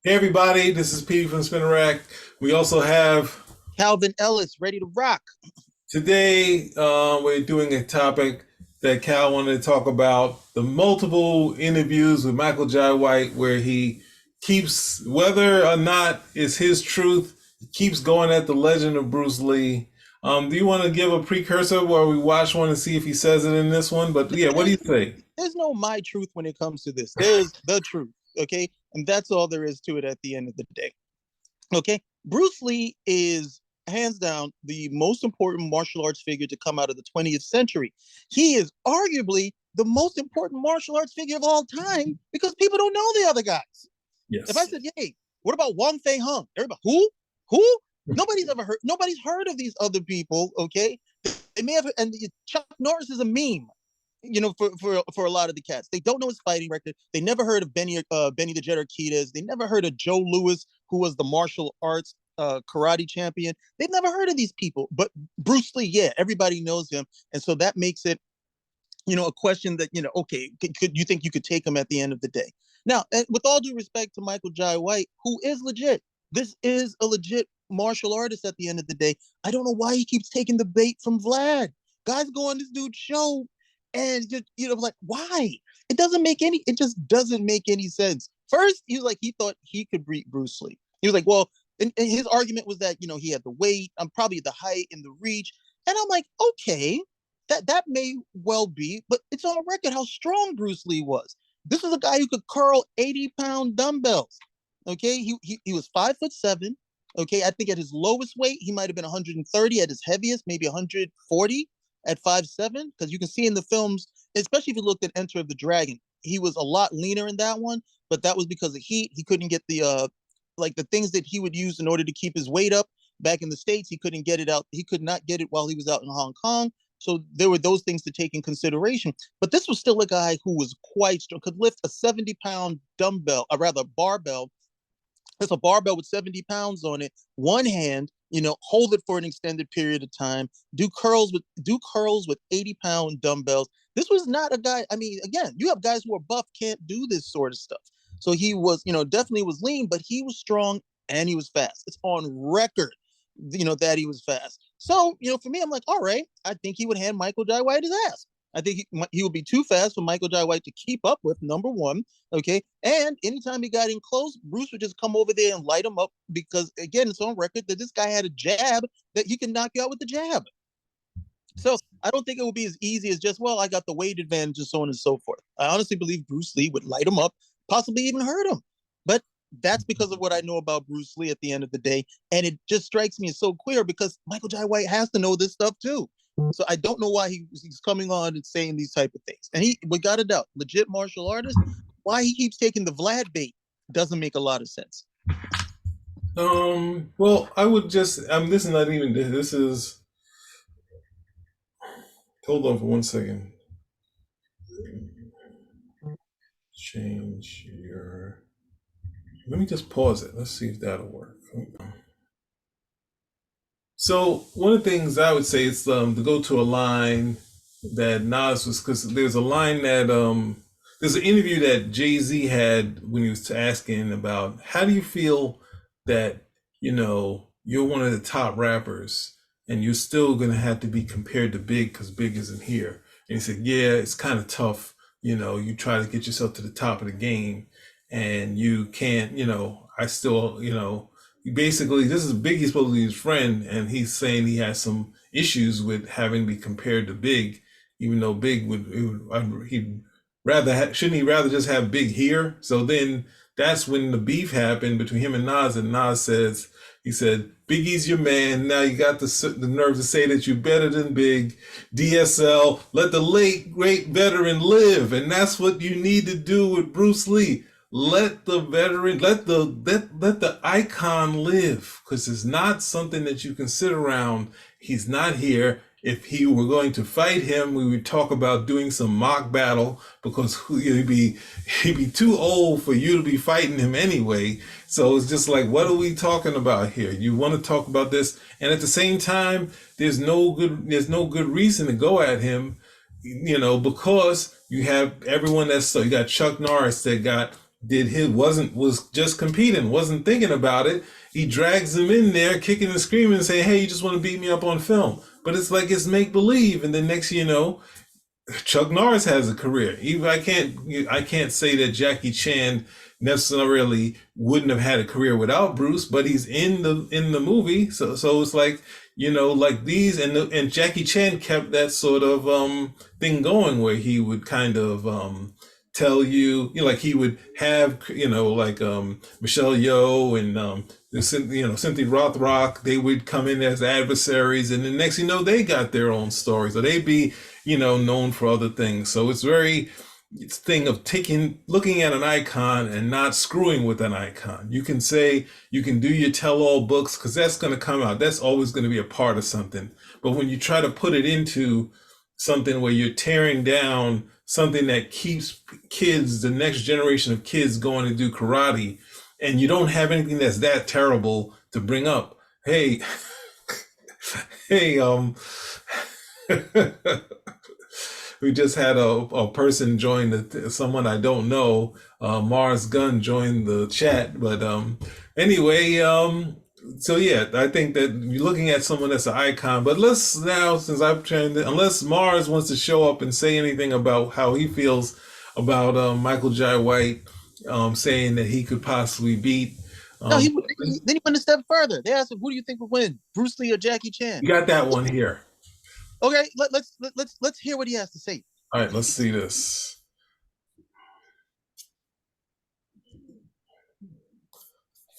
Hey everybody, this is Pete from Spinner Rack. We also have Calvin Ellis, ready to rock. today we're doing a topic that Cal wanted to talk about: the multiple interviews with Michael Jai White, where he keeps, whether or not it's his truth, he keeps going at the legend of Bruce Lee. Do you want to give a precursor where we watch one and see if he says it in this one? But yeah, what do you There's, think? there's no my truth when it comes to this. There's the truth, okay? And that's all there is to it at the end of the day, okay? Bruce Lee is hands down the most important martial arts figure to come out of the 20th century. He is arguably the most important martial arts figure of all time because people don't know the other guys. If I Yes. said, "Hey, what about Wong Fei Hung?" Everybody, who? Nobody's heard of these other people. Okay, they may have, and Chuck Norris is a meme. For a lot of the cats, they don't know his fighting record. They never heard of Benny the Jet Urquidez. They never heard of Joe Louis, who was the martial arts karate champion. They've never heard of these people. But Bruce Lee, yeah, everybody knows him, and so that makes it a question that, okay, could you think you could take him at the end of the day? Now, with all due respect to Michael Jai White, who is legit, this is a legit martial artist at the end of the day. I don't know why he keeps taking the bait from Vlad. Guys go on this dude's show and just, like, why? It just doesn't make any sense. First, he was like, he thought he could beat Bruce Lee. He was like, well, and his argument was that, he had the weight, probably the height and the reach. And I'm like, okay, that may well be, but it's on record how strong Bruce Lee was. This is a guy who could curl 80-pound dumbbells. Okay, he was 5'7". Okay, I think at his lowest weight he might have been 130. At his heaviest, maybe 140 at 5'7". Because you can see in the films, especially if you looked at Enter of the Dragon, he was a lot leaner in that one. But that was because of heat. He couldn't get the things that he would use in order to keep his weight up back in the States. He couldn't get it out. He could not get it while he was out in Hong Kong. So there were those things to take in consideration. But this was still a guy who was quite strong, could lift a 70-pound dumbbell, or rather barbell. It's a barbell with 70 pounds on it, one hand, hold it for an extended period of time, do curls with 80-pound dumbbells. This was not a guy. I mean, again, you have guys who are buff can't do this sort of stuff. So he was, definitely was lean, but he was strong and he was fast. It's on record, that he was fast. So, for me, I'm like, all right, I think he would hand Michael Jai White his ass. I think he would be too fast for Michael Jai White to keep up with, number one. Okay. And anytime he got in close, Bruce would just come over there and light him up because, again, it's on record that this guy had a jab that he can knock you out with the jab. So I don't think it would be as easy as just, well, I got the weight advantage and so on and so forth. I honestly believe Bruce Lee would light him up, possibly even hurt him. But that's because of what I know about Bruce Lee at the end of the day. And it just strikes me as so queer because Michael Jai White has to know this stuff too. So I don't know why he's coming on and saying these type of things. And he, without a doubt, legit martial artist. Why he keeps taking the Vlad bait doesn't make a lot of sense. Well, I would just, this is not even, this is, hold on for 1 second. Change your, let me just pause it. Let's see if that'll work. So one of the things I would say is to go to a line that Nas was, because there's a line that there's an interview that Jay-Z had when he was asking about how do you feel that you're one of the top rappers and you're still gonna have to be compared to Big because Big isn't here. And he said, yeah, it's kind of tough. You try to get yourself to the top of the game and you can't. I still basically this is Biggie's supposed to be his friend, and he's saying he has some issues with having to be compared to Big, even though Big he'd shouldn't he rather just have Big here? So then that's when the beef happened between him and Nas says, he said, Biggie's your man. Now you got the nerve to say that you're better than Big. DSL, let the late great veteran live, and that's what you need to do with Bruce Lee. Let the veteran, let the icon live, because it's not something that you can sit around. He's not here. If he were going to fight him, we would talk about doing some mock battle because he'd be too old for you to be fighting him anyway. So it's just like, what are we talking about here? You want to talk about this, and at the same time, there's no good reason to go at him, because you have everyone you got Chuck Norris that got was just competing, wasn't thinking about it. He drags him in there, kicking and screaming, and saying, "Hey, you just want to beat me up on film?" But it's like it's make believe, and then next you know, Chuck Norris has a career. Even I can't say that Jackie Chan necessarily wouldn't have had a career without Bruce, but he's in the movie. So it's like, you know, like these, and Jackie Chan kept that sort of thing going where he would kind of tell you, you know, like he would have, you know, like Michelle Yeoh and Cynthia Rothrock, they would come in as adversaries, and the next you know they got their own stories, or they'd be, you know, known for other things. So it's thing of looking at an icon and not screwing with an icon. You can say, you can do your tell-all books because that's going to come out. That's always going to be a part of something. But when you try to put it into something where you're tearing down something that keeps kids, the next generation of kids, going to do karate, and you don't have anything that's that terrible to bring up. Hey, hey, we just had a person join someone I don't know, Mars Gunn joined the chat, but anyway, so yeah, I think that you're looking at someone that's an icon. But let's now, since I've turned, unless Mars wants to show up and say anything about how he feels about Michael Jai White, saying that he could possibly beat. No, then he went a step further. They asked him, "Who do you think would win, Bruce Lee or Jackie Chan?" You got that one here. Okay, let's hear what he has to say. All right, let's see this.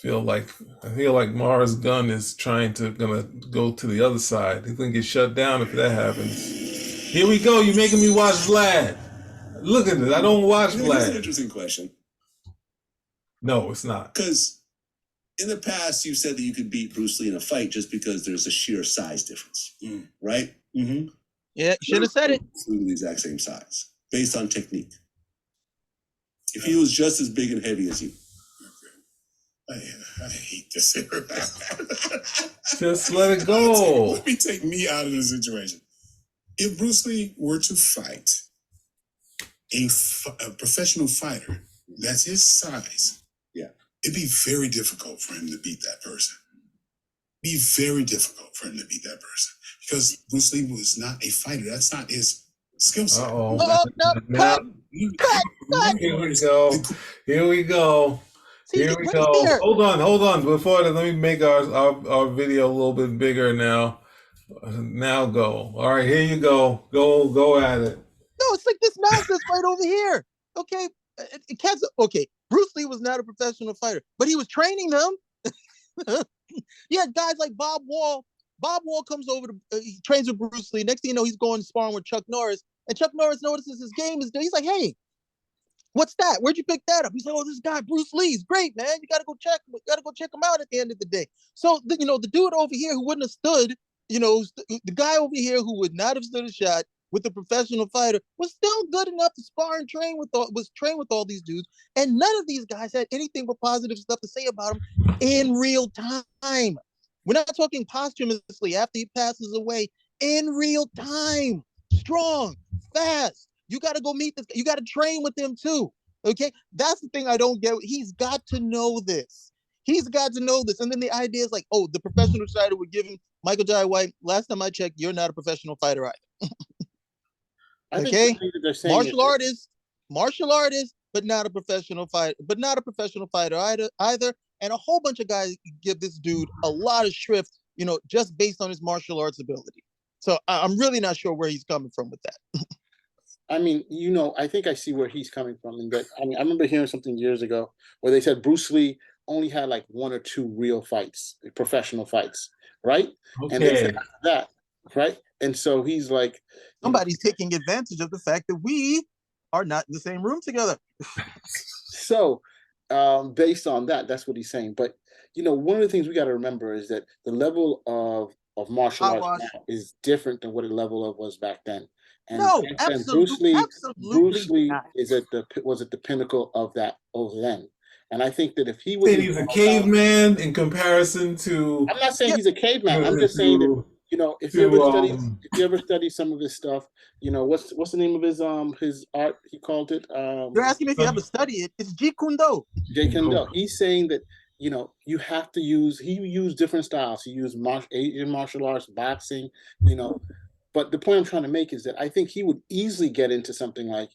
I feel like Mars Gunn is gonna go to the other side. He's gonna get shut down if that happens. Here we go. You're making me watch Vlad. Look at this. I don't watch Vlad. That's an interesting question. No, it's not. Because in the past, you said that you could beat Bruce Lee in a fight just because there's a sheer size difference, right? Mm-hmm. Yeah, should have said it. The exact same size, based on technique. If he was just as big and heavy as you. I hate this. Just let it go. Let me take me out of the situation. If Bruce Lee were to fight a professional fighter that's his size, it'd be very difficult for him to beat that person. Be very difficult for him to beat that person because Bruce Lee was not a fighter. That's not his skill set. Oh, no, cut. Here we go. Here we go. Here we go. Hold on. Before that, let me make our video a little bit bigger now. Now go. All right, here you go. Go at it. No, it's like this nonsense right over here. Okay, okay. Bruce Lee was not a professional fighter, but he was training them. You had guys like Bob Wall. Bob Wall comes over he trains with Bruce Lee. Next thing you know, he's going sparring with Chuck Norris, and Chuck Norris notices his game is there. He's like, "Hey, what's that? Where'd you pick that up?" He's like, "Oh, this guy Bruce Lee's great, man. You gotta go check him out at the end of the day." So the dude over here who wouldn't have stood, the guy over here who would not have stood a shot with a professional fighter was still good enough to spar and train with all these dudes, and none of these guys had anything but positive stuff to say about him in real time. We're not talking posthumously after he passes away. In real time, strong, fast. You got to go meet this. You got to train with him too. Okay, that's the thing I don't get. He's got to know this. And then the idea is like, oh, the professional fighter would give him Michael Jai White. Last time I checked, you're not a professional fighter either. Okay, martial artist, but not a professional fighter, either. And a whole bunch of guys give this dude a lot of shrift, just based on his martial arts ability. So I'm really not sure where he's coming from with that. I mean, I think I see where he's coming from. And I remember hearing something years ago where they said Bruce Lee only had like 1 or 2 real fights, professional fights, right? Okay. And they said that, right? And so he's like, somebody's taking advantage of the fact that we are not in the same room together. So based on that, that's what he's saying. But one of the things we got to remember is that the level of martial arts now is different than what the level was back then. And no, absolutely, Bruce Lee was at the pinnacle of that over then. And I think that if he was, he's a caveman in comparison to. I'm not saying he's a caveman. I'm just saying that you know, if you ever study, to if you ever study some of his stuff, you know, what's the name of his art? He called it. You're asking me if you ever study it. It's Jeet Kune Do. Jay Kendall. He's saying that, you know, you have to use. He used different styles. He used Asian martial arts, boxing, you know. But the point I'm trying to make is that I think he would easily get into something like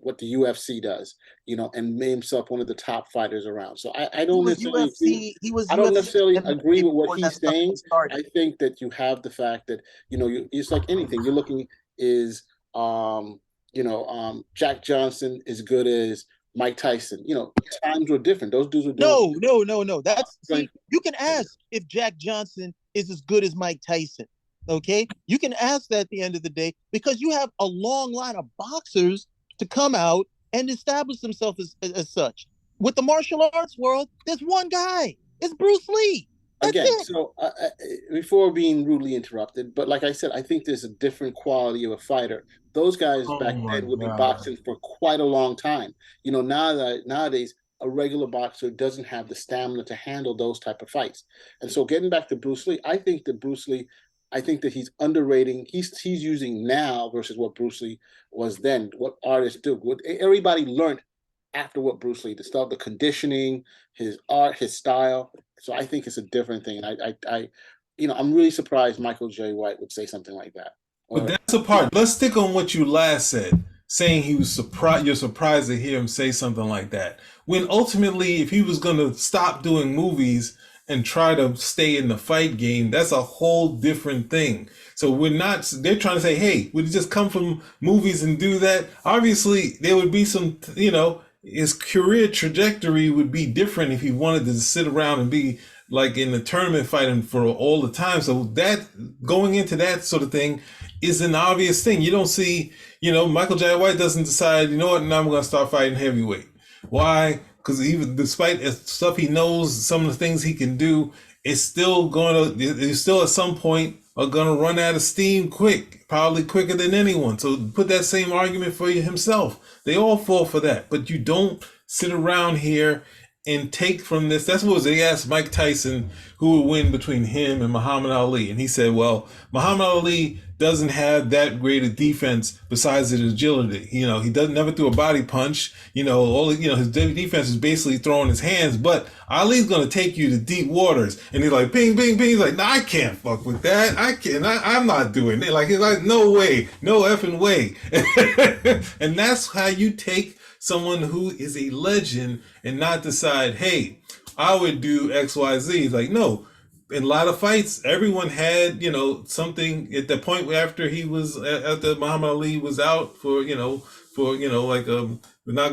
what the UFC does, you know, and make himself one of the top fighters around. So I don't necessarily agree. I don't necessarily agree with what he's saying. I think that you have the fact that, you know, it's like anything. You're looking is Jack Johnson as good as Mike Tyson. You know, times were different. Those dudes were doing No. That's see, you can ask if Jack Johnson is as good as Mike Tyson. Okay, you can ask that at the end of the day because you have a long line of boxers to come out and establish themselves as such. With the martial arts world, there's one guy. It's Bruce Lee. That's again. it. So before being rudely interrupted, but like I said, I think there's a different quality of a fighter. Those guys back then would be boxing for quite a long time. You know, nowadays a regular boxer doesn't have the stamina to handle those type of fights. And so getting back to Bruce Lee, I think that he's underrating. He's using now versus what Bruce Lee was then. What artists do, what everybody learned after what Bruce Lee, the stuff, the conditioning, his art, his style. So I think it's a different thing. And I'm really surprised Michael Jai White would say something like that. But that's a part. Let's stick on what you last said, saying he was surprised. You're surprised to hear him say something like that. When ultimately, if he was going to stop doing movies and try to stay in the fight game, that's a whole different thing. So they're trying to say, hey, would he just come from movies and do that? Obviously, there would be some, his career trajectory would be different if he wanted to sit around and be like in the tournament fighting for all the time. So that going into that sort of thing is an obvious thing. You don't see, Michael Jai White doesn't decide, you know what, now I'm going to start fighting heavyweight. Why? Because even despite stuff he knows, some of the things he can do, it's still at some point are going to run out of steam quick, probably quicker than anyone. So put that same argument for himself. They all fall for that, but you don't sit around here and take from this. That's what they asked Mike Tyson who would win between him and Muhammad Ali. And he said, well, Muhammad Ali doesn't have that great a defense besides his agility. He doesn't never throw a body punch. His defense is basically throwing his hands, but Ali's going to take you to deep waters. And he's like, ping, ping, ping. He's like, no, I can't fuck with that. I can't. I'm not doing it. He's like, no way, no effing way. And that's how you take someone who is a legend and not decide, hey, I would do X, Y, Z. He's like, no. In a lot of fights, everyone had, something at the point where after Muhammad Ali was out for not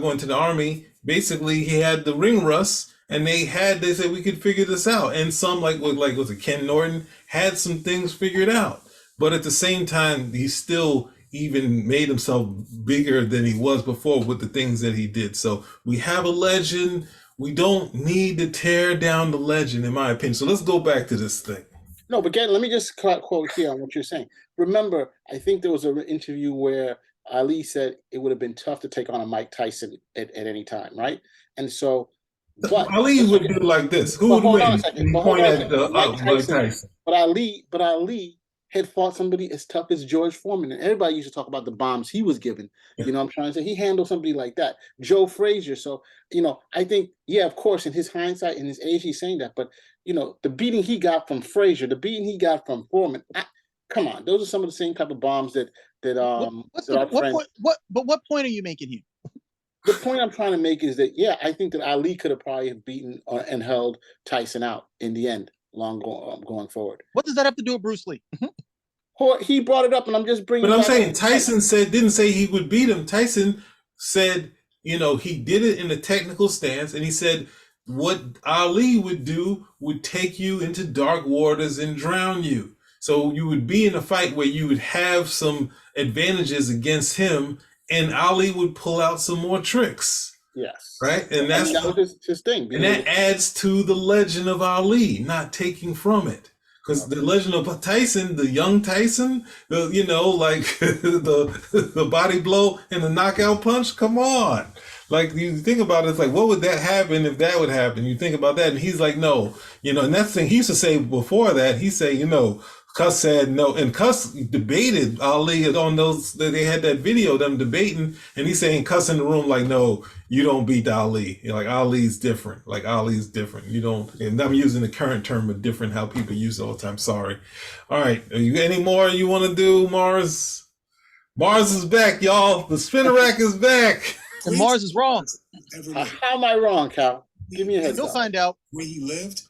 going to the army, basically he had the ring rust and they said we could figure this out. And some was it Ken Norton had some things figured out. But at the same time, he still even made himself bigger than he was before with the things that he did. So we have a legend. We don't need to tear down the legend, in my opinion. So let's go back to this thing. No, but again, let me just quote here on what you're saying. Remember, I think there was an interview where Ali said it would have been tough to take on a Mike Tyson at any time, right? And so, but Ali would do like this. Who would win? Mike Tyson. But Ali had fought somebody as tough as George Foreman, and everybody used to talk about the bombs he was given. You know what I'm trying to say? He handled somebody like that. Joe Frazier. So, I think, yeah, of course, in his hindsight, in his age, he's saying that. But, the beating he got from Frazier, the beating he got from Foreman, come on, those are some of the same type of bombs that what point are you making here? The point I'm trying to make is that, yeah, I think that Ali could have probably beaten and held Tyson out in the end. Going forward. What does that have to do with Bruce Lee? He brought it up, and I'm just bringing. But I'm saying Tyson didn't say he would beat him. Tyson said, he did it in a technical stance, and he said what Ali would do would take you into dark waters and drown you. So you would be in a fight where you would have some advantages against him, and Ali would pull out some more tricks. Yes. Right? And that was his thing. And that adds to the legend of Ali, not taking from it. Because the legend of Tyson, the young Tyson, the body blow and the knockout punch, come on. Like, you think about it, it's like, what would that happen if that would happen? You think about that, and he's like, no. And that's the thing he used to say before that. He say, Cuss said no, and Cuss debated Ali on those. They had that video of them debating, and he's saying Cuss in the room like, "No, you don't beat Ali. Like Ali's different. Like Ali's different. You don't." And I'm using the current term of different, how people use it all the time. Sorry. All right, are you any more you want to do, Mars? Mars is back, y'all. The spinner rack is back. And Mars is wrong. How am I wrong, Cal? Give me a heads You'll up. find out. Where he lived,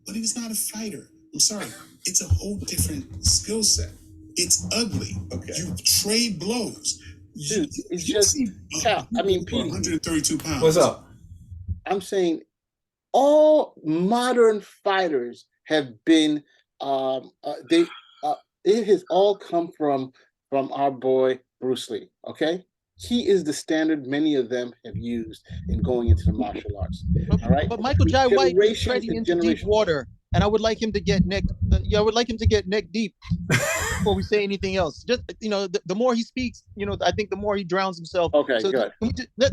but he was not a fighter. I'm sorry. It's a whole different skill set. It's ugly. Okay. You trade blows. Dude, it's just Cal. I mean, Petey. 132 pounds. What's up? I'm saying all modern fighters have been it has all come from our boy Bruce Lee. Okay, he is the standard many of them have used in going into the martial arts. All right, But Michael Jai White is Generations treading and into deep generations. water, and I would like him to get neck. I would like him to get neck deep before we say anything else. Just the more he speaks, I think the more he drowns himself. Okay, So good.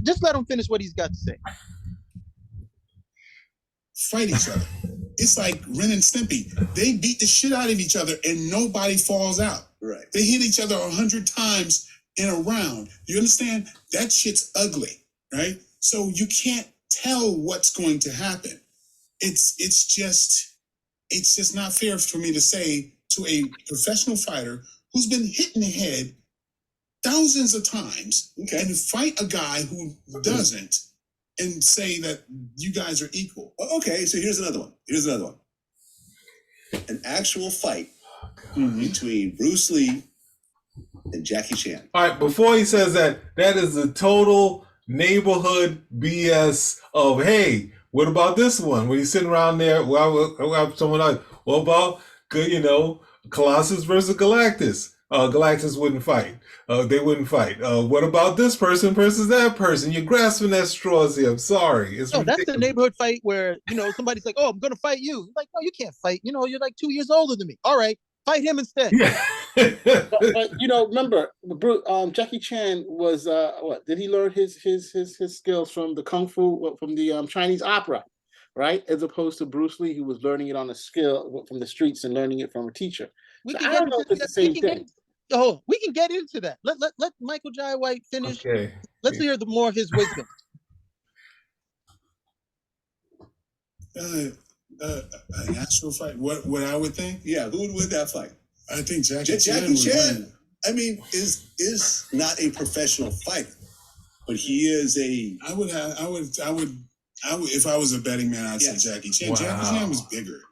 just let him finish what he's got to say. Fight each other. It's like Ren and Stimpy. They beat the shit out of each other and nobody falls out. Right. They hit each other 100 times in a round. You understand? That shit's ugly, right? So you can't tell what's going to happen. It's just not fair for me to say to a professional fighter who's been hit in the head thousands of times and fight a guy who doesn't and say that you guys are equal. Okay, so here's another one. An actual fight between Bruce Lee and Jackie Chan. All right, before he says that, that is the total neighborhood BS of, hey, what about this one? When he's sitting around there, someone like, what about, Colossus versus Galactus? Galactus wouldn't fight. They wouldn't fight. What about this person versus that person? You're grasping at straws here. I'm sorry. It's That's the neighborhood fight where, somebody's like, oh, I'm going to fight you. You're like, no, you can't fight. You're like 2 years older than me. All right, fight him instead. Yeah. but remember, Jackie Chan was what? Did he learn his skills from the kung fu from the Chinese opera, right? As opposed to Bruce Lee, who was learning it on a skill from the streets and learning it from a teacher. I don't know if it's the same thing. We can get into that. Let Michael Jai White finish. Okay. Let's hear more of his wisdom. An actual fight. What I would think? Yeah, who would win that fight? I think Jackie Chan. Jackie Chan, I mean, is not a professional fighter, but he is a. I would. If I was a betting man, I'd say Jackie Chan. Wow. Jackie Chan was bigger.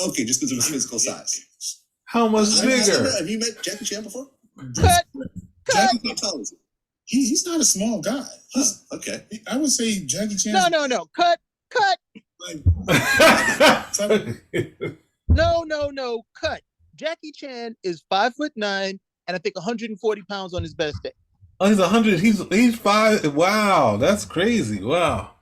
Okay, just because of his physical size. How much bigger? Have you met Jackie Chan before? Cut. Jackie, how tall is he? He's not a small guy. Okay. I would say Jackie Chan. No. Cut. Like, No. Cut. Jackie Chan is 5'9" and I think 140 pounds on his best day. Oh, he's 100. He's 5. Wow, that's crazy. Wow.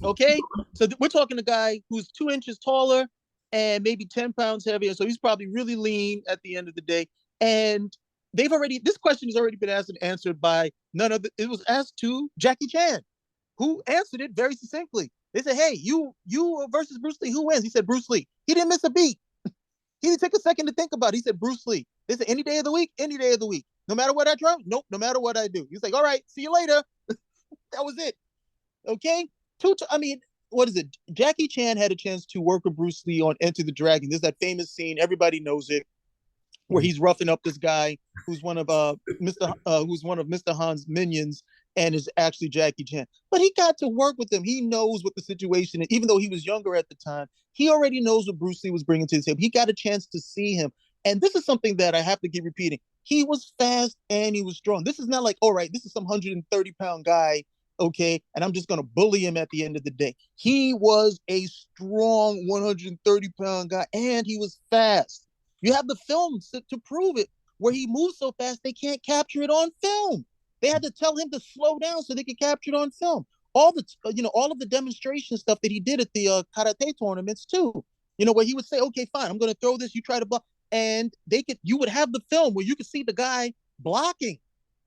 Okay, so we're talking a guy who's 2 inches taller and maybe 10 pounds heavier. So he's probably really lean at the end of the day. And this question has already been asked and answered by none other. It was asked to Jackie Chan, who answered it very succinctly. They said, hey, you versus Bruce Lee, who wins? He said, Bruce Lee. He didn't miss a beat. He didn't take a second to think about it. He said, Bruce Lee. They said, any day of the week, any day of the week. No matter what I try? Nope, no matter what I do. He's like, all right, see you later. That was it. Okay? What is it? Jackie Chan had a chance to work with Bruce Lee on Enter the Dragon. There's that famous scene, everybody knows it, where he's roughing up this guy who's one of Mr. Han's minions and is actually Jackie Chan. But he got to work with him. He knows what the situation is. Even though he was younger at the time, he already knows what Bruce Lee was bringing to his table. He got a chance to see him. And this is something that I have to keep repeating. He was fast and he was strong. This is not like, all right, this is some 130-pound guy, okay, and I'm just going to bully him at the end of the day. He was a strong 130-pound guy, and he was fast. You have the films to prove it, where he moves so fast they can't capture it on film. They had to tell him to slow down so they could capture it on film. All of the demonstration stuff that he did at the karate tournaments too. Where he would say, "Okay, fine, I'm going to throw this. You try to block," and you would have the film where you could see the guy blocking.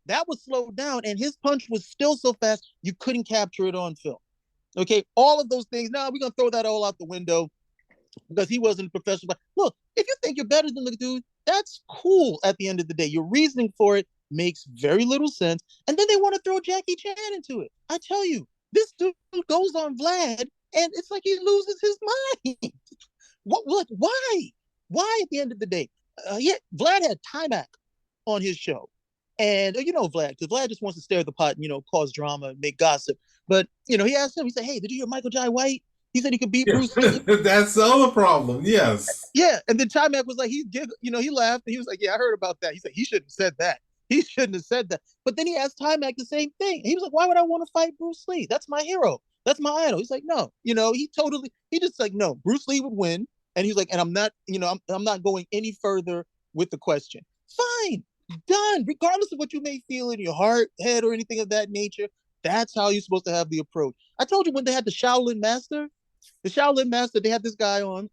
That was slowed down, and his punch was still so fast you couldn't capture it on film. Okay, all of those things. Now we're gonna throw that all out the window. because he wasn't a professional. But look, if you think you're better than the dude, that's cool. At the end of the day, your reasoning for it makes very little sense. And then they want to throw Jackie Chan into it. I tell you, this dude goes on Vlad, and it's like he loses his mind. What? Why? Why? At the end of the day, yeah, Vlad had Timac on his show, and you know Vlad, because Vlad just wants to stir the pot and cause drama and make gossip. But he asked him. He said, "Hey, did you hear Michael Jai White? He said he could beat Bruce Lee." That's the other problem. Yes. Yeah, and then Timac was like, he laughed and he was like, "Yeah, I heard about that." He said he shouldn't have said that. He shouldn't have said that. But then he asked Timac the same thing. He was like, "Why would I want to fight Bruce Lee? That's my hero. That's my idol." He's like, "No, he just like, no, Bruce Lee would win." And he's like, "And I'm not, I'm not going any further with the question." Fine, done. Regardless of what you may feel in your heart, head, or anything of that nature, that's how you're supposed to have the approach. I told you when they had the Shaolin Master, they had this guy on,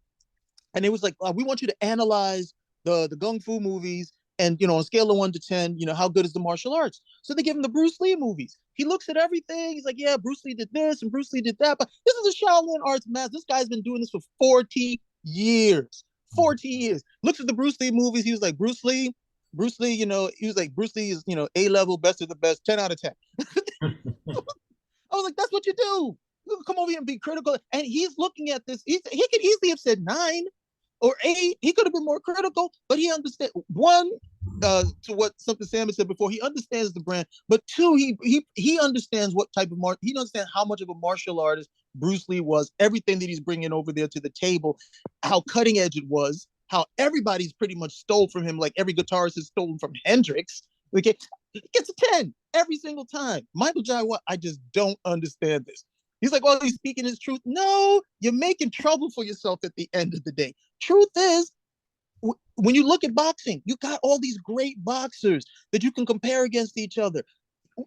and it was like, we want you to analyze the Kung Fu movies, and on a scale of 1 to 10, how good is the martial arts? So they give him the Bruce Lee movies. He looks at everything. He's like, yeah, Bruce Lee did this and Bruce Lee did that, but this is a Shaolin arts master. This guy's been doing this for 40 years. 40 years. Looks at the Bruce Lee movies. He was like, Bruce Lee, he was like, Bruce Lee is, A-level, best of the best, 10 out of 10. I was like, that's what you do. You come over here and be critical. And he's looking at this. He could easily have said 9 or 8. He could have been more critical, but he understands, one, to what something Sam said before, he understands the brand, but two, he understands what type of he understands how much of a martial artist Bruce Lee was, everything that he's bringing over there to the table, how cutting edge it was, how everybody's pretty much stole from him, like every guitarist has stolen from Hendrix. Okay, he gets a 10 every single time. Michael Jai White, I just don't understand this. He's like, "Oh, he's speaking his truth." No, you're making trouble for yourself at the end of the day. Truth is, when you look at boxing, you got all these great boxers that you can compare against each other.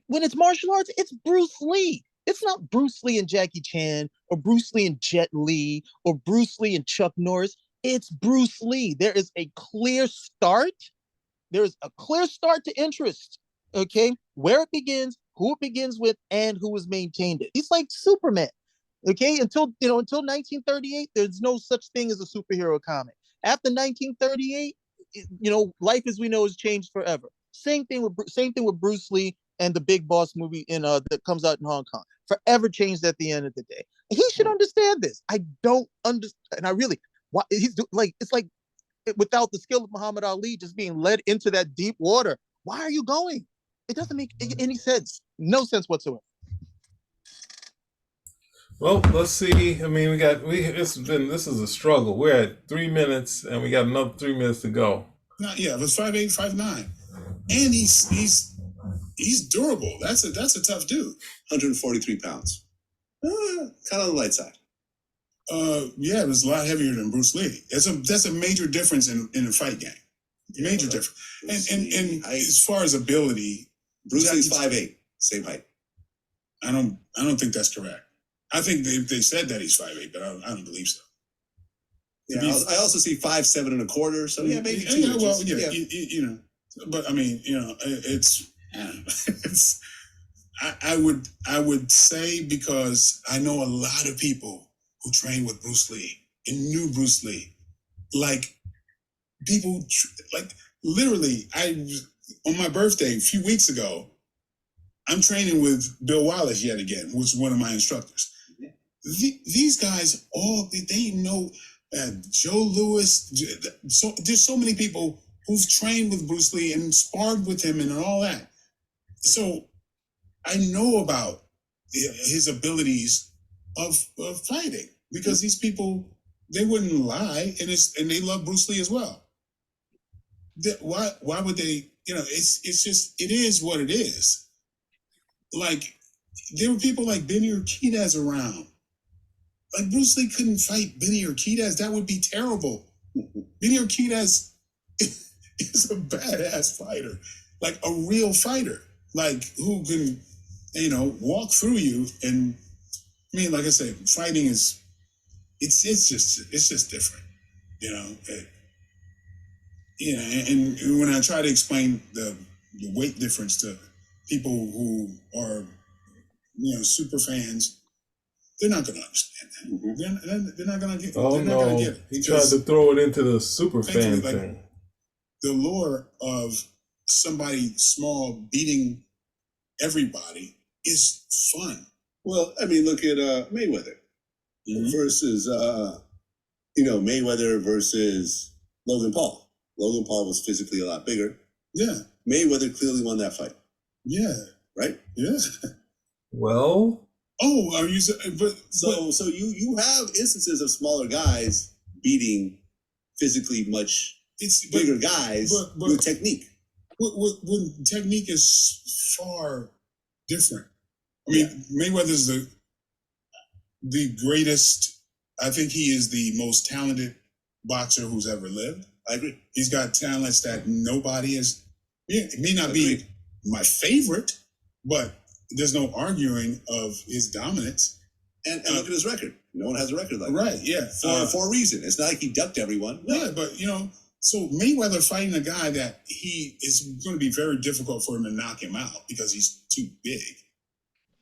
When it's martial arts, it's Bruce Lee. It's not Bruce Lee and Jackie Chan, or Bruce Lee and Jet Li, or Bruce Lee and Chuck Norris. It's Bruce Lee. There is a clear start. There is a clear start to interest. Okay, where it begins, who it begins with, and who has maintained it. He's like Superman. Okay, until 1938, there's no such thing as a superhero comic. After 1938, life as we know has changed forever. Same thing with Bruce Lee and the Big Boss movie that comes out in Hong Kong. Forever changed at the end of the day. He should understand this. I don't understand. And I really, why he's like, it's like without the skill of Muhammad Ali just being led into that deep water. Why are you going? It doesn't make any sense. No sense whatsoever. Well, let's see. I mean, this is a struggle. We're at 3 minutes, and we got another 3 minutes to go. No, yeah, it was 5'8", 5'9", and he's durable. That's a tough dude. 143 pounds. Kind of on the light side. Yeah, it was a lot heavier than Bruce Lee. That's a major difference in a fight game. Major difference. And as far as ability, Bruce Lee's 5'8", same height. I don't think that's correct. I think they said that he's 5'8", but I don't believe so. Yeah, I also see 5'7" and a quarter. So yeah, maybe 2 yeah, inches. well, yeah. But I mean, it's I would say, because I know a lot of people who trained with Bruce Lee and knew Bruce Lee, like people like literally. On my birthday a few weeks ago, I'm training with Bill Wallace yet again, who's one of my instructors. These guys they know Joe Louis. So there's so many people who've trained with Bruce Lee and sparred with him and all that. So I know about his abilities of fighting, because these people, they wouldn't lie, and they love Bruce Lee as well. Why would they? It's just, it is what it is. Like, there were people like Benny Urquidez around. Like, Bruce Lee couldn't fight Benny Urquidez. That would be terrible. Benny Urquidez is a badass fighter, like a real fighter, like who can, walk through you. And I mean, like I said, fighting is, it's just different, And when I try to explain the weight difference to people who are, super fans, they're not going to understand that. They're not gonna get. Oh they're not gonna no, get it. he tried to throw it into the super fan Thankfully, like, thing. the lure of somebody small beating everybody is fun. Well, I mean, look at Mayweather versus Mayweather versus Logan Paul. Logan Paul was physically a lot bigger. Yeah. Mayweather clearly won that fight. Yeah. Right? Yeah. Well, Oh, are you? But so you have instances of smaller guys beating physically much bigger guys with technique. When technique is far different. I mean, Mayweather's the greatest. I think he is the most talented boxer who's ever lived. I agree. He's got talents that nobody is. Yeah, it may not be my favorite, but there's no arguing of his dominance. And look at his record. No one has a record like that. Right, yeah. For a reason. It's not like he ducked everyone. No. Yeah, but so Mayweather fighting a guy that he is going to be very difficult for him to knock him out because he's too big.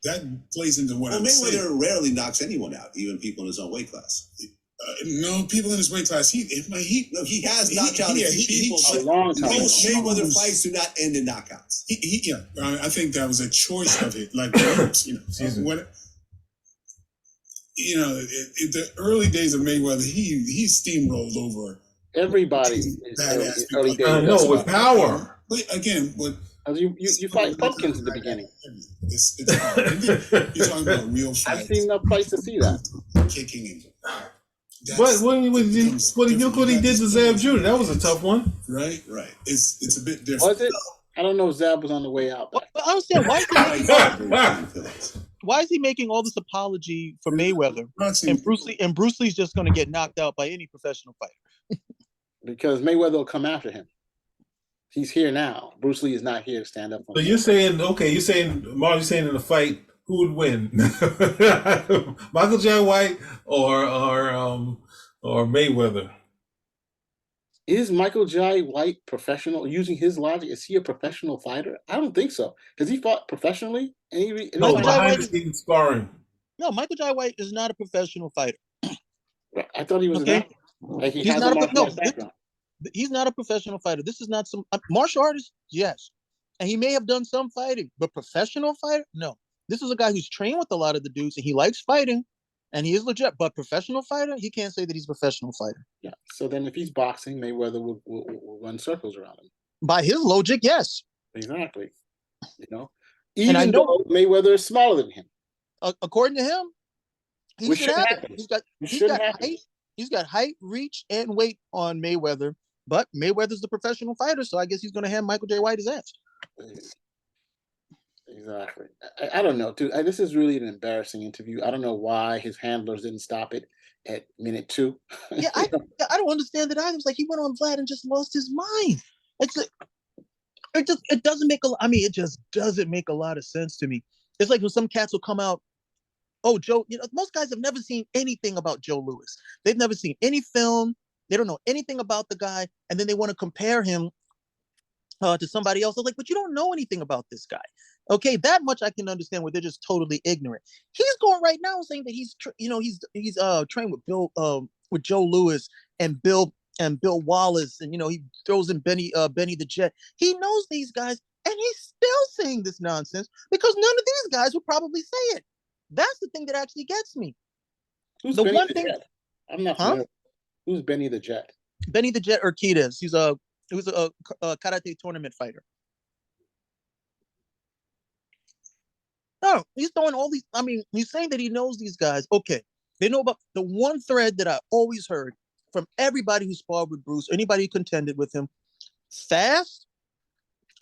That plays into what I'm saying. Mayweather rarely knocks anyone out, even people in his own weight class. No, people in his weight class. He has knocked out people. A long time. Most Mayweather fights do not end in knockouts. I think that was a choice of it. Like, the early days of Mayweather, he steamrolled over everybody. Early days. I know, with power. But again, you fight pumpkins at the beginning. It's hard. You're talking about real fights. I've seen enough fights to see that. Kicking him. But what he did to Zab Judah, that was a tough one. Right. It's a bit different. Was it? I don't know. Zab was on the way out. But I understand why is he making all this apology for Mayweather, and Bruce Lee's just going to get knocked out by any professional fighter? Because Mayweather will come after him. He's here now. Bruce Lee is not here to stand up. So you're saying Mark, you're saying in the fight, who would win? Michael J. White or Mayweather? Is Michael J. White professional? Using his logic, is he a professional fighter? I don't think so. Because he fought professionally. And behind the scenes sparring. No, Michael J. White is not a professional fighter. I thought he was okay. Like he's not he's not a professional fighter. This is not some martial artist. Yes, and he may have done some fighting, but professional fighter, no. This is a guy who's trained with a lot of the dudes, and he likes fighting, and he is legit. But professional fighter, he can't say that he's a professional fighter. Yeah. So then, if he's boxing, Mayweather will run circles around him. By his logic, yes. Exactly. Even though Mayweather is smaller than him. According to him, he should have it. He's got height, reach, and weight on Mayweather. But Mayweather's the professional fighter, so I guess he's going to hand Michael J. White his ass. Exactly. I don't know, dude. This is really an embarrassing interview. I don't know why his handlers didn't stop it at minute 2. Yeah, I don't understand that either. It's like he went on Vlad and just lost his mind. It's like it doesn't make it just doesn't make a lot of sense to me. It's like when some cats will come out. Oh, Joe, most guys have never seen anything about Joe Louis. They've never seen any film. They don't know anything about the guy. And then they want to compare him to somebody else. I was like, but you don't know anything about this guy. Okay, that much I can understand where they're just totally ignorant. He's going right now saying that he's trained with Joe Louis and Bill Wallace, and he throws in Benny the Jet. He knows these guys, and he's still saying this nonsense because none of these guys would probably say it. That's the thing that actually gets me. Who's the Benny one the thing Jet? I'm not familiar. Who's Benny the Jet? Benny the Jet Urquidez. He was a karate tournament fighter. No, he's throwing all these. He's saying that he knows these guys. Okay, they know about the one thread that I always heard from everybody who sparred with Bruce, anybody who contended with him: fast,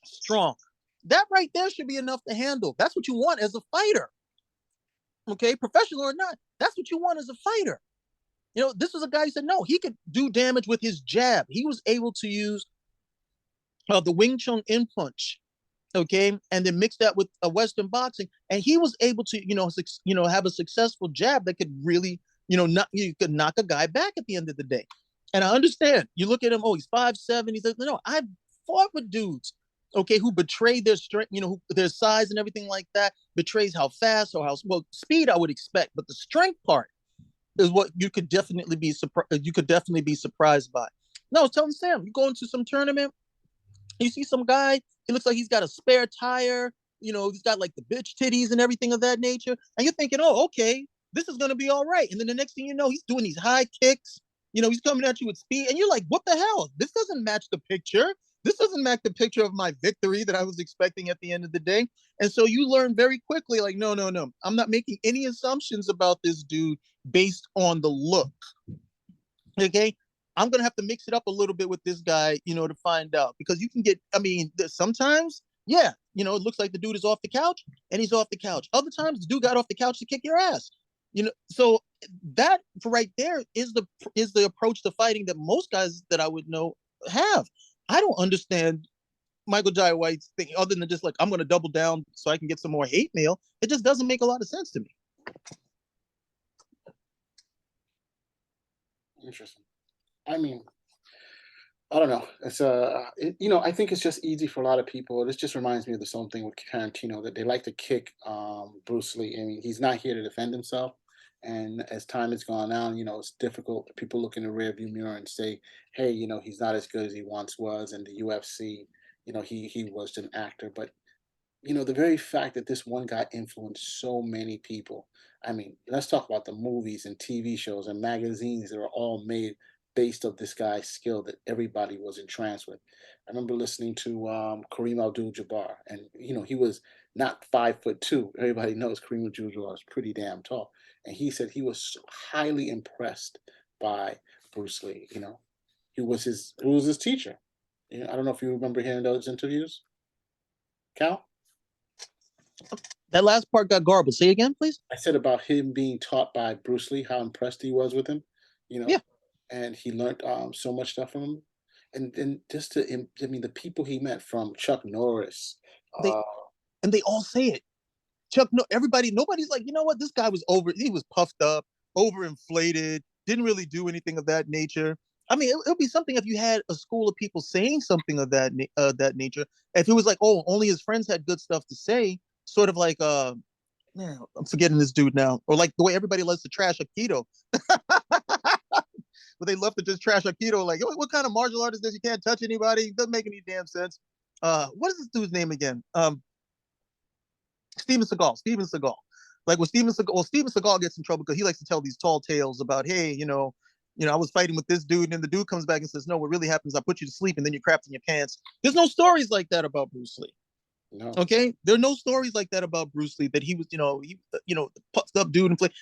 strong. That right there should be enough to handle. That's what you want as a fighter. Okay, professional or not, that's what you want as a fighter. This was a guy who said no, he could do damage with his jab. He was able to use the Wing Chun in punch, okay, and then mix that with a Western boxing, and he was able to, have a successful jab that could really, you could knock a guy back at the end of the day. And I understand. You look at him, he's 5'7". He's like, no, I've fought with dudes, okay, who betray their strength, their size and everything like that, betrays how fast or how speed I would expect, but the strength part, is what you could definitely be surprised. You could definitely be surprised by. No, I was telling Sam, you go into some tournament, you see some guy, he looks like he's got a spare tire, he's got like the bitch titties and everything of that nature. And you're thinking, oh, okay, this is going to be all right. And then the next thing you know, he's doing these high kicks, he's coming at you with speed. And you're like, what the hell? This doesn't match the picture. This doesn't match the picture of my victory that I was expecting at the end of the day. And so you learn very quickly, like, no. I'm not making any assumptions about this dude based on the look. Okay. I'm going to have to mix it up a little bit with this guy, to find out, because you can get, sometimes, yeah, it looks like the dude is off the couch and he's off the couch. Other times the dude got off the couch to kick your ass, so that right there is the approach to fighting that most guys that I would know have. I don't understand Michael Jai White's thing other than just like, I'm going to double down so I can get some more hate mail. It just doesn't make a lot of sense to me. Interesting. I mean, I don't know. It's I think it's just easy for a lot of people. This just reminds me of the same thing with Tarantino, that they like to kick Bruce Lee. I mean, he's not here to defend himself. And as time has gone on, it's difficult. People look in the rearview mirror and say, hey, he's not as good as he once was. And the UFC, he was an actor. But, the very fact that this one guy influenced so many people. I mean, let's talk about the movies and TV shows and magazines that are all made based of this guy's skill that everybody was entranced with. I remember listening to Kareem Abdul-Jabbar, and he was not 5'2". Everybody knows Kareem Abdul-Jabbar is pretty damn tall, and he said he was so highly impressed by Bruce Lee. Who was his teacher. I don't know if you remember hearing those interviews, Cal. That last part got garbled. Say again, please. I said about him being taught by Bruce Lee, how impressed he was with him. Yeah. And he learned so much stuff from him. And then just the people he met, from Chuck Norris. And they all say it. Nobody's like, what? This guy was he was puffed up, overinflated, didn't really do anything of that nature. I mean, it would be something if you had a school of people saying something of that nature. If it was like, oh, only his friends had good stuff to say, sort of like, man, I'm forgetting this dude now. Or like the way everybody loves to trash Aikido. But they love to just trash Aikido. Like, what kind of martial artist is this? You can't touch anybody. It doesn't make any damn sense. What is this dude's name again? Steven Seagal. Like with Steven Seagal gets in trouble because he likes to tell these tall tales about, hey, I was fighting with this dude, and then the dude comes back and says, no, what really happens, I put you to sleep and then you crapped in your pants. There's no stories like that about Bruce Lee. No. Okay? There are no stories like that about Bruce Lee, that he was, the puffed up dude and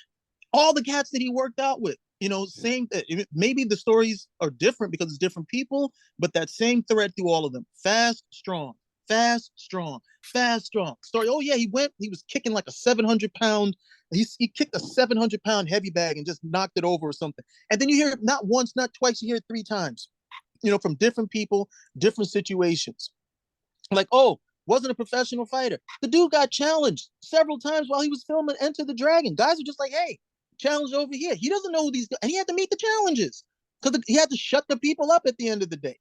all the cats that he worked out with. Same. Maybe the stories are different because it's different people, but that same thread through all of them: fast, strong, fast, strong, fast, strong. Story. Oh yeah, he was kicking like a 700-pound. He kicked a 700-pound heavy bag and just knocked it over or something. And then you hear it not once, not twice. You hear it 3 times. From different people, different situations. Like, oh, wasn't a professional fighter. The dude got challenged several times while he was filming Enter the Dragon. Guys are just like, hey, challenge over here. He doesn't know who these guys, and he had to meet the challenges because he had to shut the people up at the end of the day.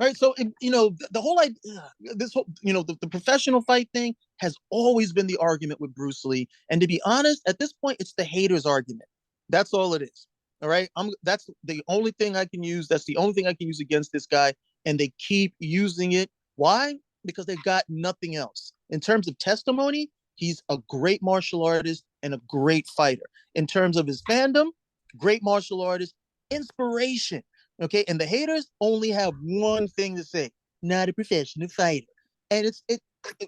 Right. So, the whole idea, the professional fight thing has always been the argument with Bruce Lee. And to be honest, at this point, it's the haters' argument. That's all it is. All right. That's the only thing I can use. That's the only thing I can use against this guy. And they keep using it. Why? Because they've got nothing else. In terms of testimony, he's a great martial artist and a great fighter. In terms of his fandom, great martial artist, inspiration. Okay, and the haters only have one thing to say: not a professional fighter. And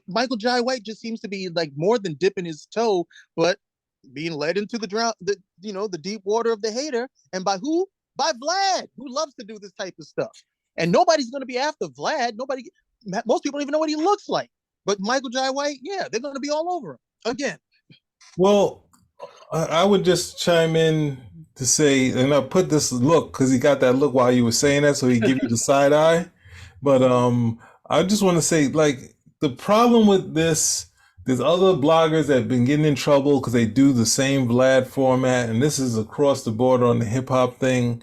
Michael Jai White just seems to be like more than dipping his toe, but being led into the deep water of the hater. And by who? By Vlad, who loves to do this type of stuff. And nobody's going to be after Vlad. Most people don't even know what he looks like. But Michael Jai White, yeah, they're going to be all over him again. Well, I would just chime in to say, and I put this look because he got that look while you were saying that, so he give you the side eye. But I just want to say, like, the problem with this, there's other bloggers that have been getting in trouble because they do the same Vlad format, and this is across the board on the hip hop thing.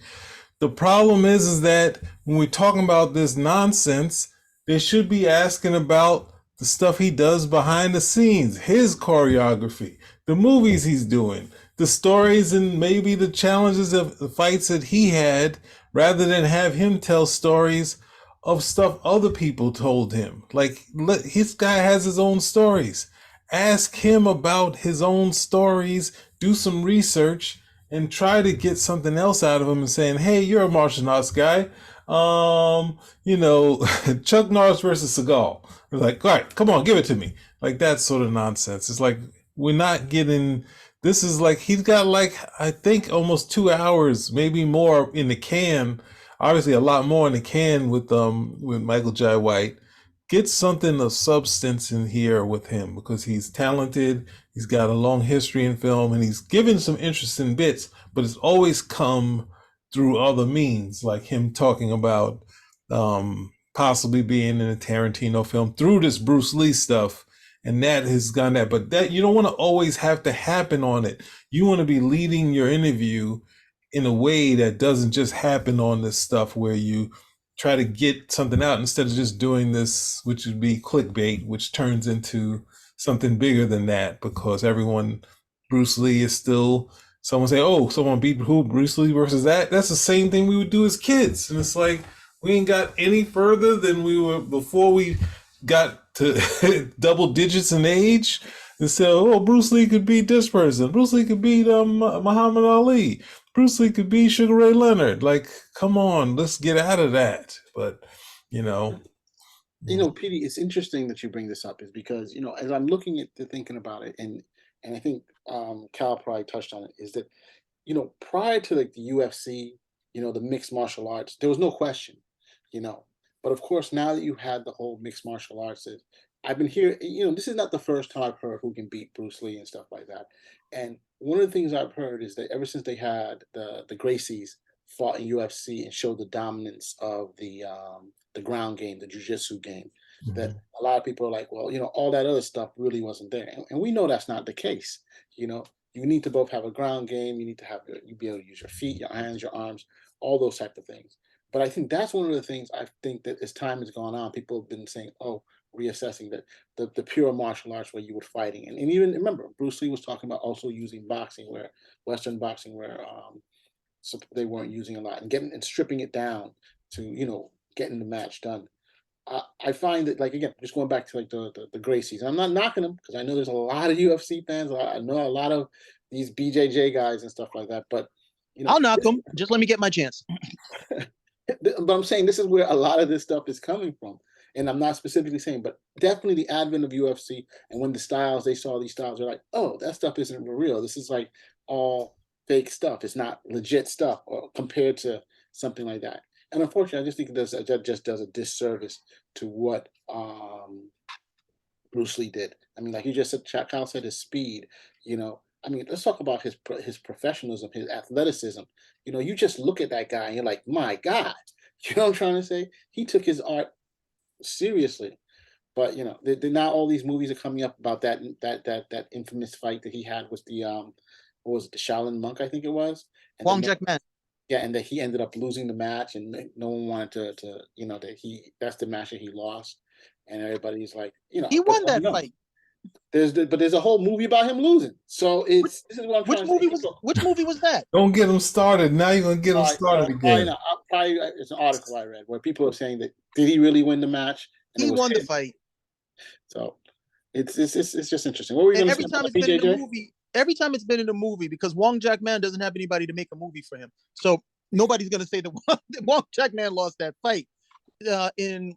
The problem is that when we're talking about this nonsense, they should be asking about the stuff he does behind the scenes, his choreography, the movies he's doing, the stories and maybe the challenges of the fights that he had, rather than have him tell stories of stuff other people told him. Like, his guy has his own stories. Ask him about his own stories, do some research, and try to get something else out of him and saying, hey, you're a martial arts guy. You know, Chuck Norris versus Seagal. It's like, all right, come on, give it to me. Like, that sort of nonsense. It's like, we're not getting, this is like, he's got like, I think almost 2 hours, maybe more in the can. Obviously a lot more in the can with Michael Jai White. Get something of substance in here with him, because he's talented. He's got a long history in film, and he's given some interesting bits, but it's always come through other means, like him talking about possibly being in a Tarantino film through this Bruce Lee stuff. And that has gone that, but that, you don't want to always have to happen on it. You want to be leading your interview in a way that doesn't just happen on this stuff where you try to get something out instead of just doing this, which would be clickbait, which turns into something bigger than that, because Bruce Lee is still, someone say, oh, someone beat who, Bruce Lee versus that? That's the same thing we would do as kids. And it's like, we ain't got any further than we were before we got to double digits in age. And say, oh, Bruce Lee could beat this person. Bruce Lee could beat Muhammad Ali. Bruce Lee could beat Sugar Ray Leonard. Like, come on, let's get out of that. But, you know, Petey, it's interesting that you bring this up, is because, as I'm looking at thinking about it, and I think Cal probably touched on it, is that, prior to like the UFC, the mixed martial arts, there was no question, but of course, now that you had the whole mixed martial arts, I've been here, this is not the first time I've heard who can beat Bruce Lee and stuff like that. And one of the things I've heard is that ever since they had the Gracies fought in UFC and showed the dominance of the ground game, the jiu-jitsu game, that a lot of people are like, well, all that other stuff really wasn't there. And we know that's not the case. You need to both have a ground game. You need to you be able to use your feet, your hands, your arms, all those type of things. But I think that's one of the things I think that as time has gone on, people have been saying, oh, reassessing that the pure martial arts where you were fighting. And even remember, Bruce Lee was talking about also using boxing, where Western boxing, where so they weren't using a lot, and stripping it down to, getting the match done. I find that, like, again, just going back to like the Gracies, and I'm not knocking them, because I know there's a lot of UFC fans. I know a lot of these BJJ guys and stuff like that, but I'll knock them. Just let me get my chance. But I'm saying this is where a lot of this stuff is coming from. And I'm not specifically saying, but definitely the advent of UFC, and when they saw these styles, they're like, oh, that stuff isn't real. This is like all fake stuff. It's not legit stuff, or compared to something like that. And unfortunately, I just think that just does a disservice to what Bruce Lee did. I mean, like you just said, Kyle said, his speed, I mean, let's talk about his professionalism, his athleticism. You just look at that guy and you're like, my God, you know what I'm trying to say? He took his art seriously. But now all these movies are coming up about that infamous fight that he had with the what was it, the Shaolin monk, I think it was, Wong Jack Man. Yeah, and that he ended up losing the match, and no one wanted to that's the match that he lost, and everybody's like, he won that fight. There's a whole movie about him losing. So this is what I'm which movie was which movie was that? Don't get him started. Now you're gonna get him started again. It's an article I read where people are saying that, did he really win the match? He won the fight. So it's just interesting. What were you going to say about BJJ? Every time it's been in a movie, because Wong Jack Man doesn't have anybody to make a movie for him, so nobody's going to say that Wong Jack Man lost that fight. In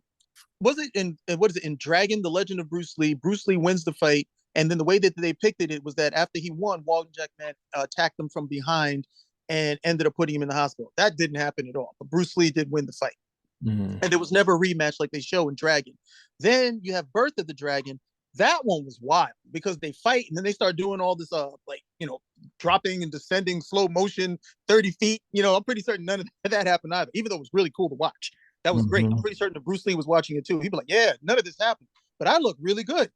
Dragon, The Legend of Bruce Lee? Bruce Lee wins the fight, and then the way that they picked it was that after he won, Wong Jack Man attacked him from behind and ended up putting him in the hospital. That didn't happen at all, but Bruce Lee did win the fight. And there was never a rematch like they show in Dragon. Then you have Birth of the Dragon. That one was wild, because they fight and then they start doing all this dropping and descending slow motion 30 feet. I'm pretty certain none of that happened either, even though it was really cool to watch. That was great. I'm pretty certain that Bruce Lee was watching it too. He'd be like, yeah, none of this happened, but I look really good.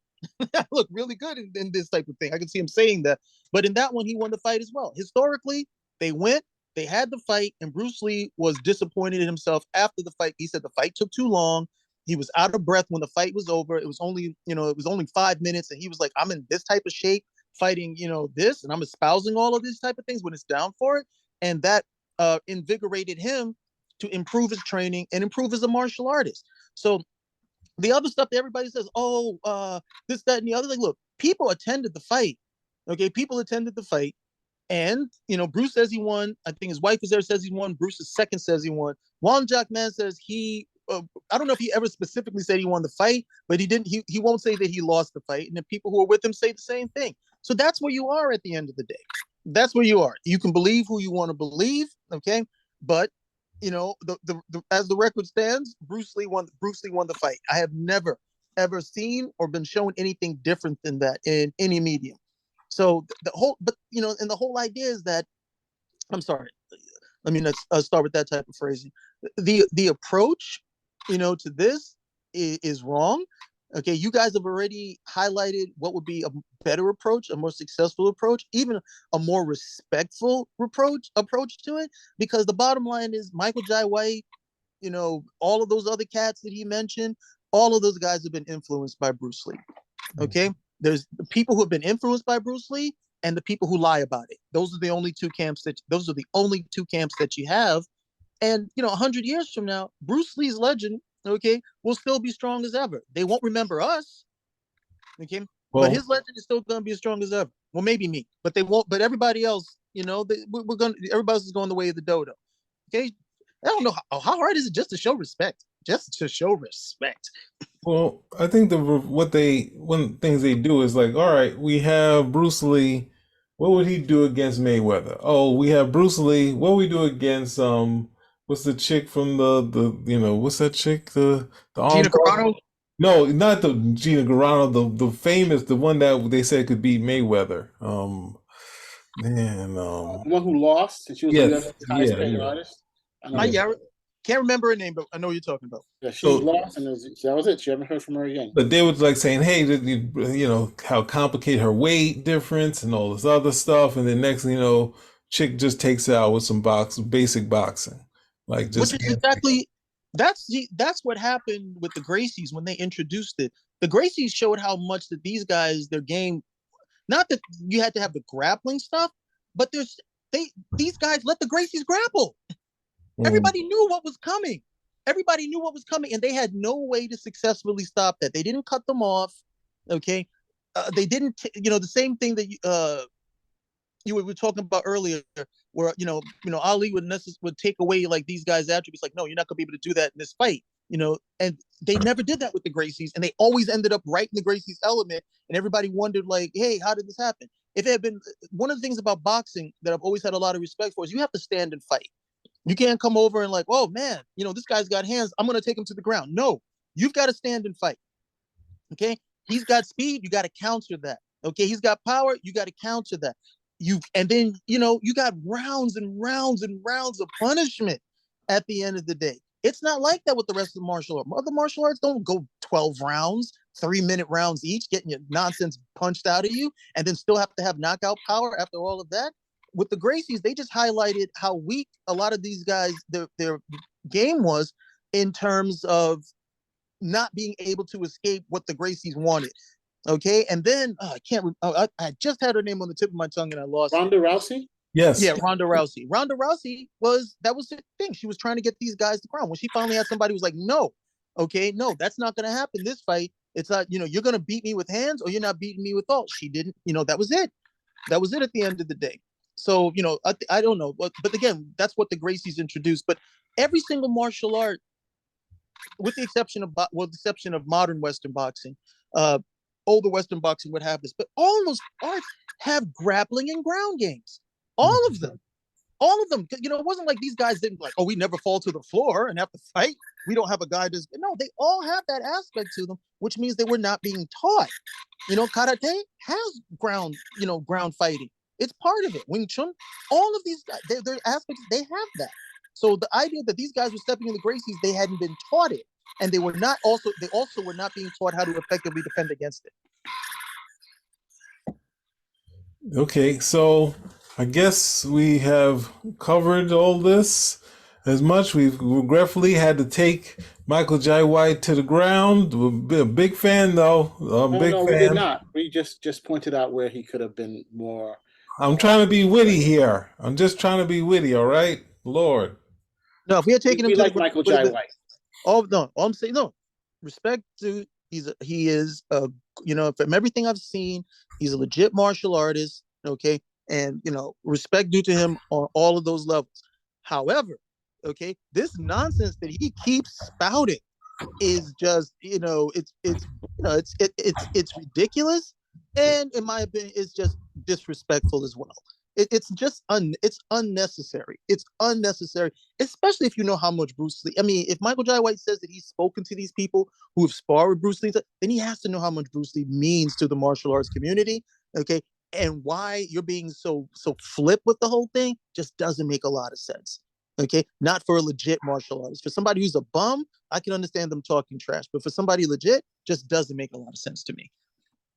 I look really good in this type of thing. I can see him saying that. But in that one, he won the fight as well. Historically, they had the fight, and Bruce Lee was disappointed in himself after the fight. He said the fight took too long. He was out of breath when the fight was over. It was only 5 minutes, and he was like, I'm in this type of shape fighting, this, and I'm espousing all of these type of things when it's down for it. And that invigorated him to improve his training and improve as a martial artist. So the other stuff that everybody says, this, that, and the other, like, look, people attended the fight. Okay, people attended the fight. And, Bruce says he won. I think his wife is there, says he won. Bruce's second says he won. Juan Jackman says I don't know if he ever specifically said he won the fight, but he didn't. He won't say that he lost the fight. And the people who are with him say the same thing. So that's where you are at the end of the day. That's where you are. You can believe who you want to believe, okay? But as the record stands, Bruce Lee won the fight. I have never ever seen or been shown anything different than that in any medium. So the whole idea is that, I'm sorry, let's start with that type of phrasing. The approach, to this is wrong. Okay, you guys have already highlighted what would be a better approach, a more successful approach, even a more respectful approach to it. Because the bottom line is Michael Jai White, all of those other cats that he mentioned, all of those guys have been influenced by Bruce Lee. Okay, there's the people who have been influenced by Bruce Lee and the people who lie about it. Those are the only two camps that you have. And 100 years from now, Bruce Lee's legend, okay, will still be strong as ever. They won't remember us, okay, but his legend is still going to be as strong as ever. Well, maybe me, but they won't. But everybody else, everybody is going the way of the dodo. Okay, I don't know how hard is it just to show respect. Well, I think one of the things they do is like, all right, we have Bruce Lee. What would he do against Mayweather? Oh, we have Bruce Lee. What would we do against what's the chick from what's that chick? The Gina Carano? No, not the Gina Carano. The famous, the one that they said could beat Mayweather. The one who lost, and she was the highest paid artist. Can't remember her name, but I know what you're talking about. Yeah, she lost, and that was it. She haven't heard from her again. But they were like saying, hey, how complicated her weight difference and all this other stuff, and then next thing you know, chick just takes it out with some basic boxing, like just. Which is exactly that's what happened with the Gracies when they introduced it. The Gracies showed how much that these guys, their game, not that you had to have the grappling stuff, but these guys let the Gracies grapple. Everybody knew what was coming. And they had no way to successfully stop that. They didn't cut them off. Okay, they didn't. The same thing that you were talking about earlier, where Ali would take away like these guys' attributes. Like, no, you're not gonna be able to do that in this fight. And they never did that with the Gracies, and they always ended up right in the Gracies element. And everybody wondered, like, hey, how did this happen? If it had been one of the things about boxing that I've always had a lot of respect for is you have to stand and fight. You can't come over and like, oh man, this guy's got hands, I'm gonna take him to the ground. No, you've got to stand and fight. Okay, he's got speed, you got to counter that. Okay, he's got power, you got to counter that. And then you got rounds and rounds and rounds of punishment at the end of the day. It's not like that with the rest of the martial arts. Other martial arts don't go 12 rounds, 3-minute rounds each, getting your nonsense punched out of you, and then still have to have knockout power after all of that. With the Gracies, they just highlighted how weak a lot of these guys, their game was in terms of not being able to escape what the Gracies wanted. Okay, and then I just had her name on the tip of my tongue and I lost. Ronda Rousey? Yes. Yeah, Ronda Rousey. Ronda Rousey was the thing. She was trying to get these guys to crown. When she finally had somebody who was like, no, that's not going to happen. This fight, it's not, you're going to beat me with hands or you're not beating me with all. She didn't, that was it. That was it at the end of the day. So, I don't know. But again, that's what the Gracies introduced. But every single martial art, with the exception of modern Western boxing, older Western boxing would have this. But all those arts have grappling and ground games. All of them. It wasn't like these guys didn't like, we never fall to the floor and have to fight. We don't have a guy that's, no, they all have that aspect to them, which means they were not being taught. Karate has ground fighting. It's part of it. Wing Chun, all of these guys, their aspects, they have that. So the idea that these guys were stepping in the Gracies, they hadn't been taught it. And they also were not being taught how to effectively defend against it. Okay, so I guess we have covered all this as much. We've regretfully had to take Michael J. White to the ground. A big fan though. A big no, fan. we did not. We just pointed out where he could have been more. I'm trying to be witty here. I'm just trying to be witty. All right, Lord. No, if we had taken him We to like the Michael J. White. Oh no, all I'm saying, no, respect to he is you know, from everything I've seen, he's a legit martial artist. Okay, and you know, respect due to him on all of those levels. However, okay, this nonsense that he keeps spouting is just, you know, it's ridiculous, and in my opinion, it's just disrespectful as well. It's just it's unnecessary. It's unnecessary, especially if you know how much Bruce Lee. I mean, if Michael Jai White says that he's spoken to these people who have sparred with Bruce Lee, then he has to know how much Bruce Lee means to the martial arts community. Okay, and why you're being so flip with the whole thing just doesn't make a lot of sense. Okay, not for a legit martial artist. For somebody who's a bum, I can understand them talking trash, but for somebody legit, just doesn't make a lot of sense to me.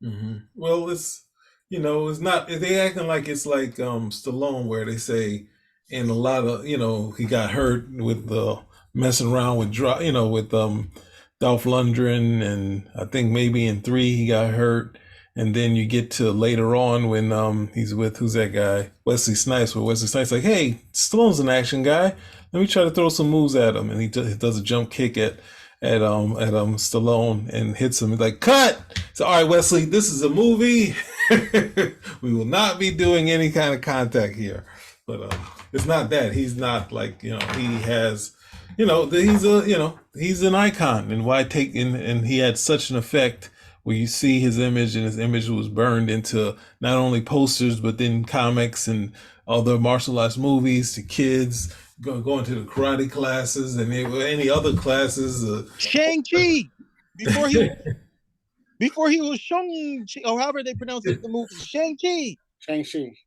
Mm-hmm. Well, it's, you know, it's not. They acting like it's like Stallone, where they say in a lot of, you know, he got hurt with the messing around with you know, with Dolph Lundgren, and I think maybe in 3 he got hurt. And then you get to later on when he's with, who's that guy? Wesley Snipes. Where Wesley Snipes like, hey, Stallone's an action guy. Let me try to throw some moves at him, and he does a jump kick at Stallone and hits him. He's like, cut. So, all right, Wesley, this is a movie. We will not be doing any kind of contact here. But it's not that he's not like, you know, he has, you know, he's an icon, and why take and he had such an effect where you see his image, and his image was burned into not only posters, but then comics and other martial arts movies to kids, going to the karate classes and any other classes. Shang-Chi, before he was Shang-Chi, or however they pronounce it, the movie Shang-Chi. Shang-Chi.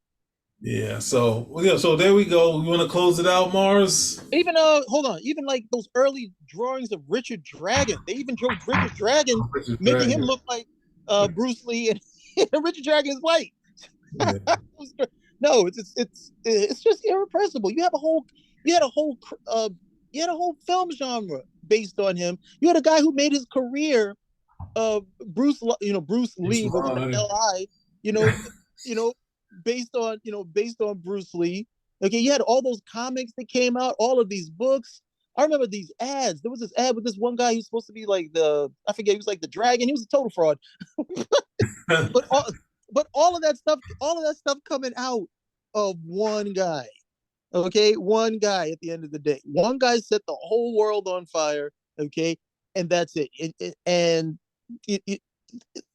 Yeah, so there we go. You want to close it out, Mars? Even hold on, even like those early drawings of Richard Dragon, they even drew Richard Dragon, making him look like Bruce Lee, and Richard Dragon is white. Yeah. No, it's just irrepressible. You had a whole film genre based on him. You had a guy who made his career, Bruce Lee, L.I., based on Bruce Lee. Okay, you had all those comics that came out, all of these books. I remember these ads. There was this ad with this one guy who's supposed to be like I forget, he was like the dragon. He was a total fraud. but all of that stuff coming out of one guy. Okay, one guy at the end of the day. One guy set the whole world on fire. Okay, and that's it.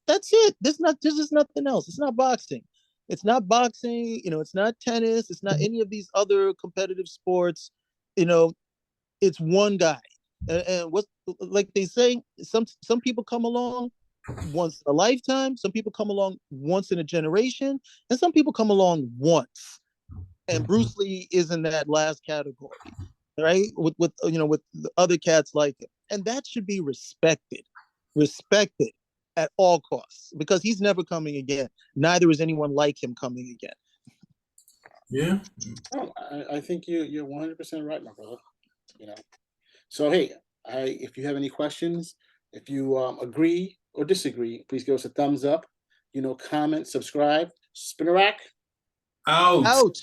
That's it. There's just nothing else. It's not boxing. It's not boxing. It's not tennis. It's not any of these other competitive sports. It's one guy. And what's like they say, some people come along once in a lifetime. Some people come along once in a generation, and some people come along once. And Bruce Lee is in that last category, right? With the other cats like him, and that should be respected at all costs, because he's never coming again. Neither is anyone like him coming again. Yeah, I think you're 100% right, my brother. So hey, if you have any questions, if you agree or disagree, please give us a thumbs up. Comment, subscribe. Spinnerack out.